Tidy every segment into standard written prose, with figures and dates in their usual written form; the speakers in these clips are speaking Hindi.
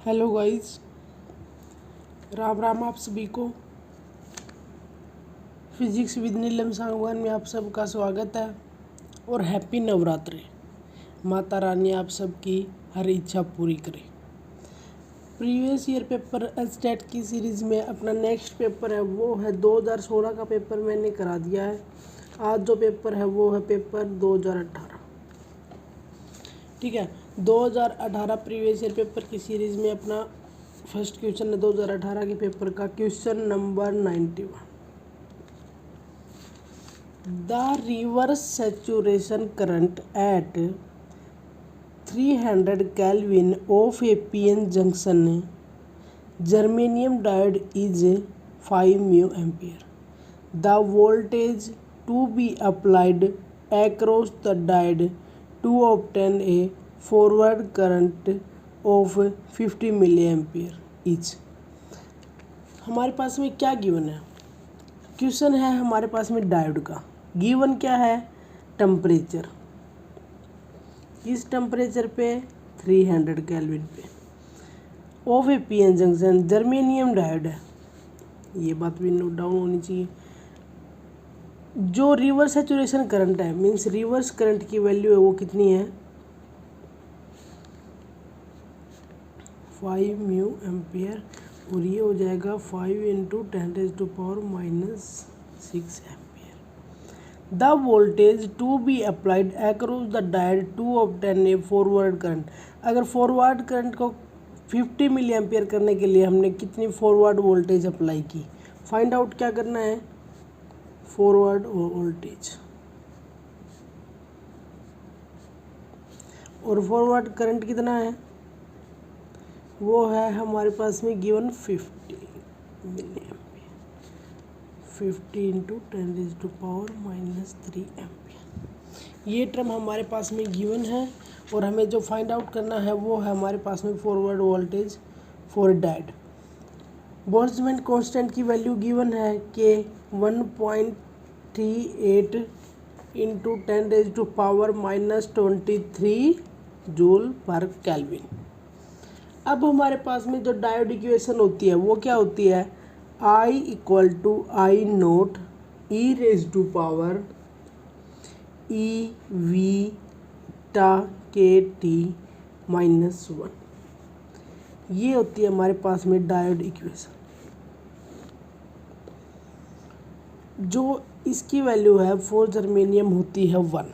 हेलो गाइस, राम राम आप सभी को। फिजिक्स विद नीलम सांगवान में आप सबका स्वागत है और हैप्पी नवरात्रि। माता रानी आप सबकी हर इच्छा पूरी करे। प्रीवियस ईयर पेपर एस्टेट की सीरीज़ में अपना नेक्स्ट पेपर है वो है 2016 का पेपर मैंने करा दिया है। आज जो पेपर है वो है पेपर 2018। ठीक है, 2018 प्रीवियस ईयर पेपर की सीरीज़ में अपना फर्स्ट क्वेश्चन है 2018 के पेपर का question number 91। The reverse saturation current at 300 kelvin of a PN junction germanium diode is 5 mu ampere. The voltage to be applied across the diode to obtain a forward current of 50 milliampere each। हमारे पास में क्या गिवन है? क्वेश्चन है हमारे पास में डायोड का। गिवन क्या है? टेम्परेचर। इस टेम्परेचर पे 300 केल्विन पे of a PN junction germanium diode है। ये बात भी नोट डाउन होनी चाहिए। जो रिवर्स सैचुरेशन करंट है मीन्स रिवर्स करंट की वैल्यू है वो कितनी है? 5 म्यू एम्पियर और ये हो जाएगा 5 into 10⁻⁻6 ampere. The voltage to be applied across the diode to obtain a forward current. अगर फॉरवर्ड करंट को 50 मिली एम्पियर करने के लिए हमने कितनी फॉरवर्ड वोल्टेज अप्लाई की? फाइंड आउट क्या करना है? फॉरवर्ड वोल्टेज और फॉरवर्ड करंट कितना है? वो है हमारे पास में given 50 milli ampere. 50 into 10⁻⁻3 ampere. ये टर्म हमारे पास में गिवन है और हमें जो फाइंड आउट करना है वो है हमारे पास में forward voltage for diode. Boltzmann constant की वैल्यू गिवन है कि 1.38 इंटू 10⁻⁻23 जूल पर केल्विन। अब हमारे पास में जो डायोड इक्वेशन होती है वो क्या होती है? I = I note e⁻⁻ (eV⁻⁻T−1। ये होती है हमारे पास में डायोड इक्वेशन। जो इसकी वैल्यू है फॉर जर्मेनियम होती है 1।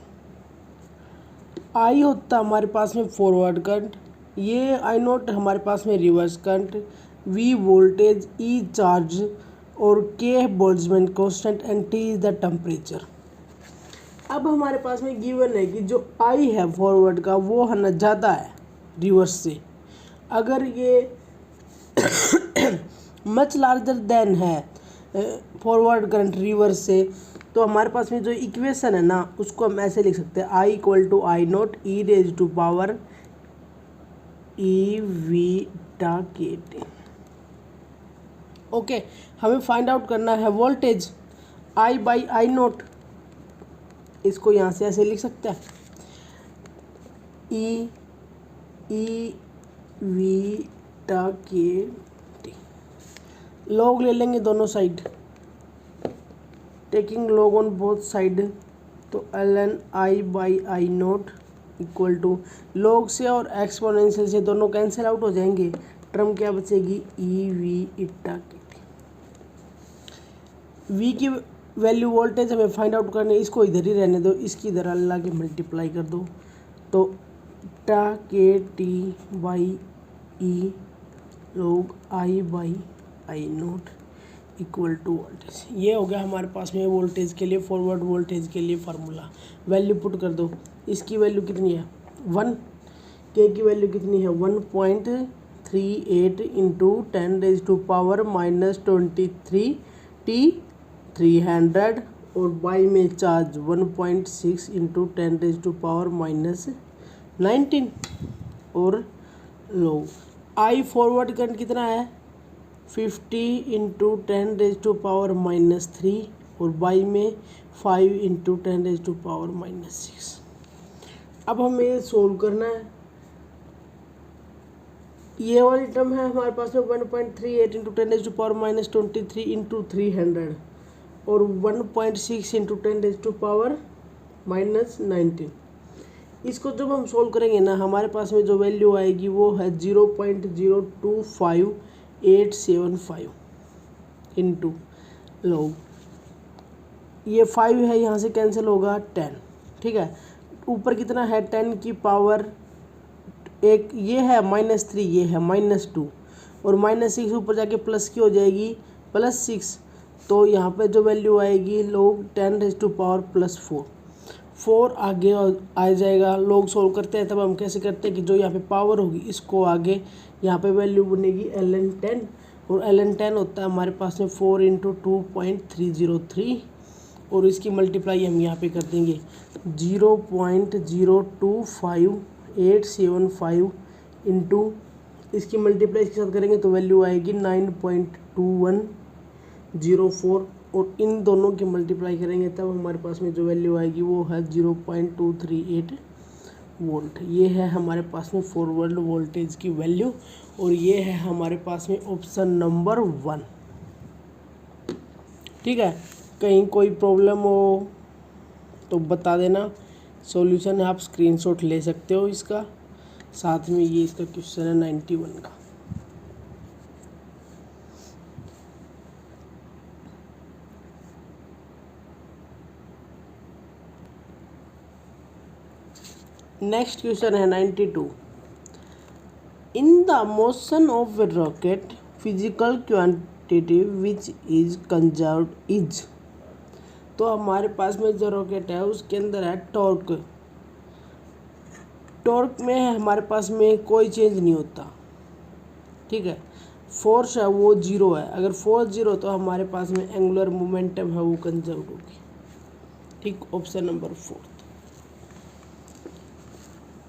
आई होता हमारे पास में फॉरवर्ड करंट, ये आई नोट हमारे पास में रिवर्स करंट, वी वोल्टेज, ई चार्ज और के Boltzmann constant and T is the temperature. अब हमारे पास में गिवन है कि जो आई है फॉरवर्ड का वो है ना ज़्यादा है रिवर्स से। अगर ये मच लार्जर देन है फॉरवर्ड करंट रिवर्स से, तो हमारे पास में जो इक्वेशन है ना उसको हम ऐसे लिख सकते हैं I = I note e⁻⁻ okay. हमें फाइंड आउट करना है वोल्टेज I/I नोट। इसको यहाँ से ऐसे लिख सकते हैं eV⁻⁻. लॉग ले लेंगे दोनों साइड, taking log on both side, तो ln I/I note equal to log से और एक्सपोनेंशियल से दोनों कैंसिल आउट हो जाएंगे। टर्म क्या बचेगी? eV⁻⁻. V की वैल्यू वोल्टेज हमें फाइंड आउट करने, इसको इधर ही रहने दो, इसकी इधर अल्लाह के मल्टीप्लाई कर दो, तो T/E log I/I note equal to voltage. ये हो गया हमारे पास में वोल्टेज के लिए, फॉरवर्ड वोल्टेज के लिए फार्मूला। वैल्यू पुट कर दो। इसकी वैल्यू कितनी है? 1। के की वैल्यू कितनी है? 1.38 इंटू 10⁻⁻23 T 300 और बाई में चार्ज 1.6 इंटू 10⁻⁻19 और लो आई फॉरवर्ड करंट कितना है? 50 इंटू 10⁻⁻3 और बाई में 5 इंटू 10⁻⁻6। अब हमें सोल्व करना है। ये वाली टर्म है हमारे पास में 1.38 इंटू 10⁻⁻23 इंटू 300 और 1.6 इंटू 10⁻⁻19। इसको जब हम सोल्व करेंगे ना, हमारे पास में जो वैल्यू आएगी वो है 0.025875 इंटू लोग, ये 5 है, यहाँ से कैंसिल होगा 10, ठीक है। ऊपर कितना है 10 की पावर एक, ये है -3, ये है -2 और -6 ऊपर जाके प्लस की हो जाएगी +6, तो यहाँ पे जो वैल्यू आएगी लोग 10⁻4 आगे आ जाएगा। लोग सोल्व करते हैं तब हम कैसे करते हैं कि जो यहाँ पे पावर होगी इसको आगे यहाँ पे वैल्यू बनेगी ln10 और ln10 होता है हमारे पास में 4 इंटू 2.303 और इसकी मल्टीप्लाई हम यहाँ पे कर देंगे 0.025875 इंटू इसकी मल्टीप्लाई इसके साथ करेंगे तो वैल्यू आएगी 9.2104 और इन दोनों की मल्टीप्लाई करेंगे तब हमारे पास में जो वैल्यू आएगी वो है 0.238 वोल्ट। ये है हमारे पास में फॉरवर्ड वोल्टेज की वैल्यू और ये है हमारे पास में ऑप्शन नंबर 1, ठीक है। कहीं कोई प्रॉब्लम हो तो बता देना, सॉल्यूशन है आप स्क्रीनशॉट ले सकते हो इसका, साथ में ये इसका क्वेश्चन है 91 का। नेक्स्ट क्वेश्चन है 92। In the motion of A rocket physical quantity which is conserved is. तो हमारे पास में जो रॉकेट है उसके अंदर है टॉर्क। टॉर्क में है हमारे पास में कोई चेंज नहीं होता, ठीक है। फोर्स है वो 0 है, अगर फोर्स 0 तो हमारे पास में एंगुलर मोमेंटम है वो कंजर्व्ड होगी, ठीक। Option number 4।